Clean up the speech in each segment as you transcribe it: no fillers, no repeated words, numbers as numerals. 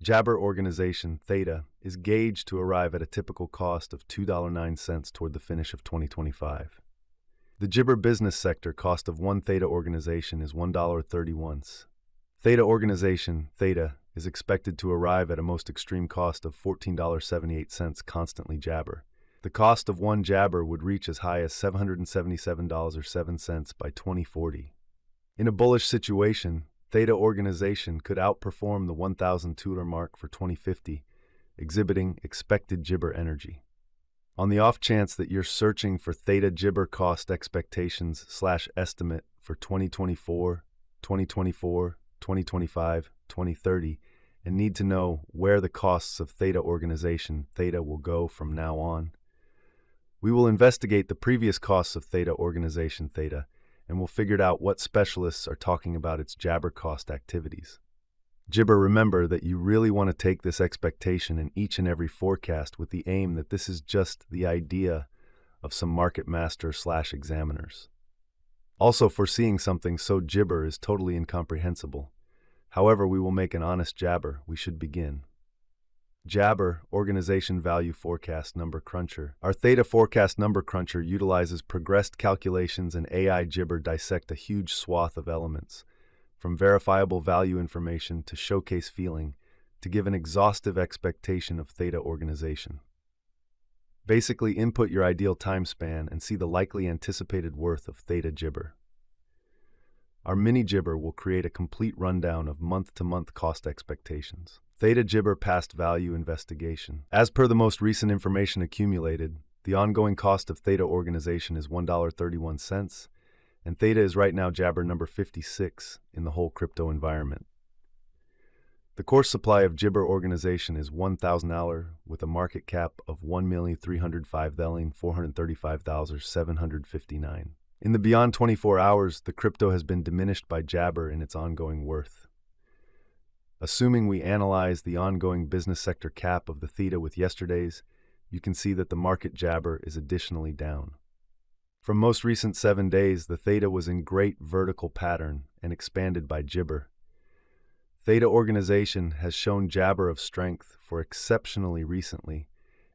Jabber organization, Theta, is gauged to arrive at a typical cost of $2.09 toward the finish of 2025. The Jibber business sector cost of one Theta organization is $1.31. Theta organization, Theta, is expected to arrive at a most extreme cost of $14.78 constantly Jabber. The cost of one Jabber would reach as high as $777.07 by 2040. In a bullish situation, Theta organization could outperform the 1,000 tfuel mark for 2050, exhibiting expected Jibber energy. On the off chance that you're searching for Theta Jibber cost expectations/estimate for 2024, 2025, 2030, and need to know where the costs of Theta organization, Theta, will go from now on, we will investigate the previous costs of Theta organization, Theta, and we'll figure out what specialists are talking about its Jabber cost activities. Jibber, remember that you really want to take this expectation in each and every forecast with the aim that this is just the idea of some market master/examiners. Also, foreseeing something so Jibber is totally incomprehensible. However, we will make an honest jabber. We should begin. Jabber, Organization Value Forecast Number Cruncher. Our Theta Forecast Number Cruncher utilizes progressed calculations and AI Jibber dissect a huge swath of elements, from verifiable value information to showcase feeling, to give an exhaustive expectation of Theta organization. Basically, input your ideal time span and see the likely anticipated worth of Theta Jibber. Our mini Jibber will create a complete rundown of month-to-month cost expectations. Theta Jibber Past Value Investigation. As per the most recent information accumulated, the ongoing cost of Theta organization is $1.31, and Theta is right now Jabber number 56 in the whole crypto environment. The course supply of Jibber organization is $1,000 with a market cap of $1,305,435,759. In the beyond 24 hours, the crypto has been diminished by Jabber in its ongoing worth. Assuming we analyze the ongoing business sector cap of the Theta with yesterday's, you can see that the market Jabber is additionally down. From most recent 7 days, the Theta was in great vertical pattern and expanded by Jibber. Theta organization has shown Jabber of strength for exceptionally recently,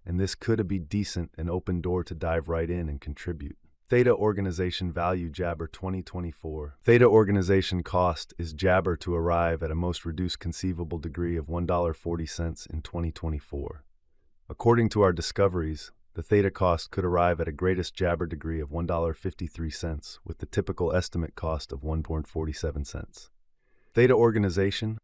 and this could be decent and open door to dive right in and contribute. Theta Organization Value Jabber 2024. Theta Organization Cost is Jabber to arrive at a most reduced conceivable degree of $1.40 in 2024. According to our discoveries, the Theta cost could arrive at a greatest Jabber degree of $1.53, with the typical estimate cost of $1.47. Theta Organization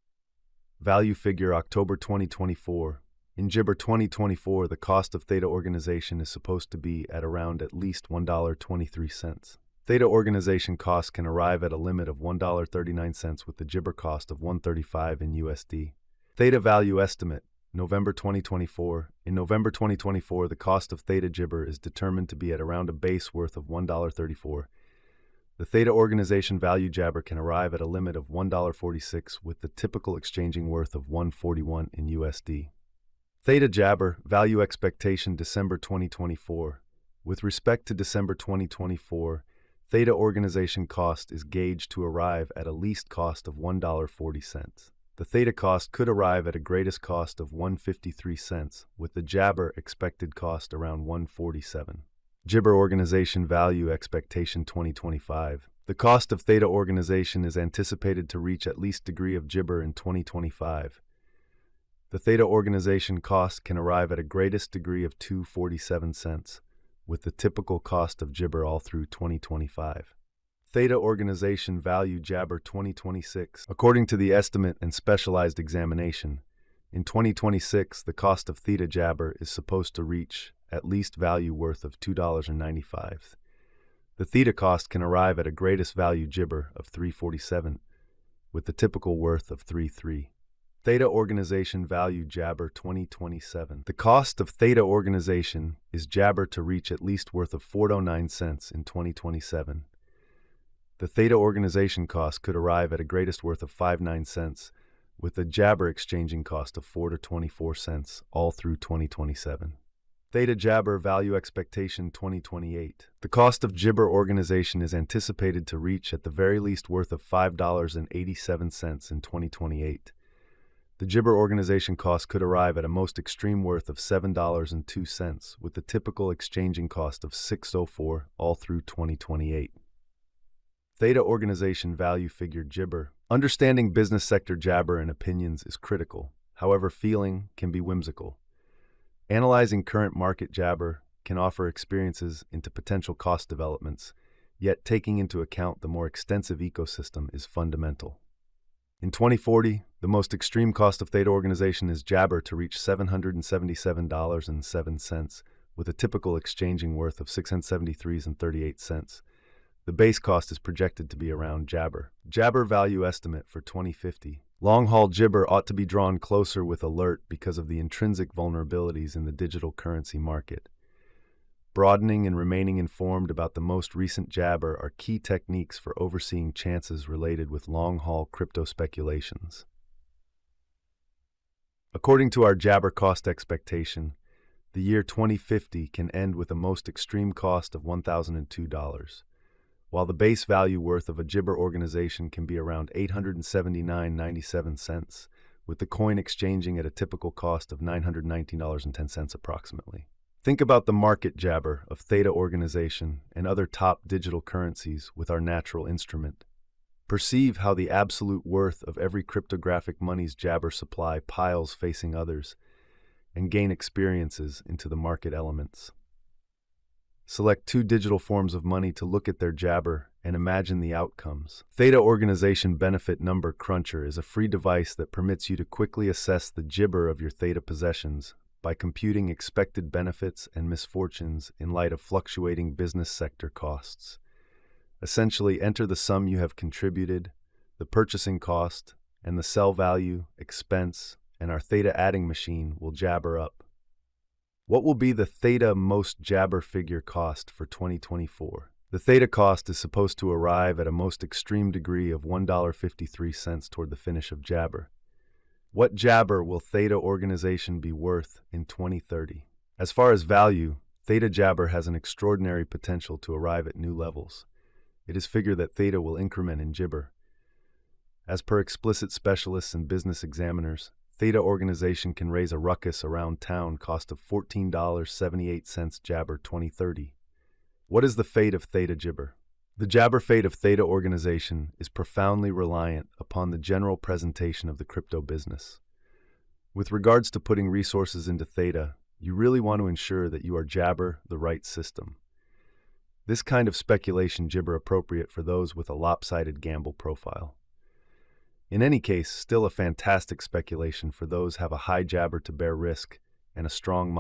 Value Figure October 2024. In Jibber 2024, the cost of Theta organization is supposed to be at around at least $1.23. Theta organization cost can arrive at a limit of $1.39 with the Jibber cost of $1.35 in USD. Theta value estimate, November 2024. In November 2024, the cost of Theta Jibber is determined to be at around a base worth of $1.34. The Theta organization value Jabber can arrive at a limit of $1.46 with the typical exchanging worth of $1.41 in USD. Theta Jabber Value Expectation December 2024. With respect to December 2024, Theta organization cost is gauged to arrive at a least cost of $1.40. The Theta cost could arrive at a greatest cost of $1.53, with the Jabber expected cost around $1.47. Jibber Organization Value Expectation 2025. The cost of Theta organization is anticipated to reach at least degree of Jibber in 2025. The Theta organization cost can arrive at a greatest degree of $2.47, with the typical cost of Jibber all through 2025. Theta Organization Value Jabber 2026. According to the estimate and specialized examination, in 2026 the cost of Theta Jabber is supposed to reach at least value worth of $2.95. The Theta cost can arrive at a greatest value Jibber of $3.47, with the typical worth of $3.3. Theta Organization Value Jabber 2027. The cost of Theta organization is Jabber to reach at least worth of $4.09 in 2027. The Theta organization cost could arrive at a greatest worth of $0.59, with the Jabber exchanging cost of $4.24 all through 2027. Theta Jabber Value Expectation 2028. The cost of Jibber organization is anticipated to reach at the very least worth of $5.87 in 2028. The Jibber organization cost could arrive at a most extreme worth of $7.02, with the typical exchanging cost of $6.04 all through 2028. Theta organization value figure Jibber. Understanding business sector jabber and opinions is critical. However, feeling can be whimsical. Analyzing current market jabber can offer experiences into potential cost developments, yet taking into account the more extensive ecosystem is fundamental. In 2040, the most extreme cost of Theta organization is jabber to reach $777.07, with a typical exchanging worth of $673.38. The base cost is projected to be around jabber. Jabber value estimate for 2050. Long-haul jibber ought to be drawn closer with alert because of the intrinsic vulnerabilities in the digital currency market. Broadening and remaining informed about the most recent jabber are key techniques for overseeing chances related with long-haul crypto speculations. According to our jabber cost expectation, the year 2050 can end with a most extreme cost of $1,002, while the base value worth of a jibber organization can be around $879.97, with the coin exchanging at a typical cost of $919.10 approximately. Think about the market jabber of Theta organization and other top digital currencies with our natural instrument. Perceive how the absolute worth of every cryptographic money's jabber supply piles facing others, and gain experiences into the market elements. Select 2 digital forms of money to look at their jabber and imagine the outcomes. Theta Organization Benefit Number Cruncher is a free device that permits you to quickly assess the jibber of your Theta possessions by computing expected benefits and misfortunes in light of fluctuating business sector costs. Essentially, enter the sum you have contributed, the purchasing cost, and the sell value, expense, and our Theta adding machine will jabber up. What will be the Theta most jabber figure cost for 2024? The Theta cost is supposed to arrive at a most extreme degree of $1.53 toward the finish of jabber. What jabber will Theta organization be worth in 2030? As far as value, Theta jabber has an extraordinary potential to arrive at new levels. It is figured that Theta will increment in jibber. As per explicit specialists and business examiners, Theta organization can raise a ruckus around town cost of $14.78 jabber 2030. What is the fate of Theta jibber? The jabber fate of Theta organization is profoundly reliant upon the general presentation of the crypto business. With regards to putting resources into Theta, you really want to ensure that you are jabber the right system. This kind of speculation jibber appropriate for those with a lopsided gamble profile. In any case, still a fantastic speculation for those have a high jabber to bear risk and a strong mind.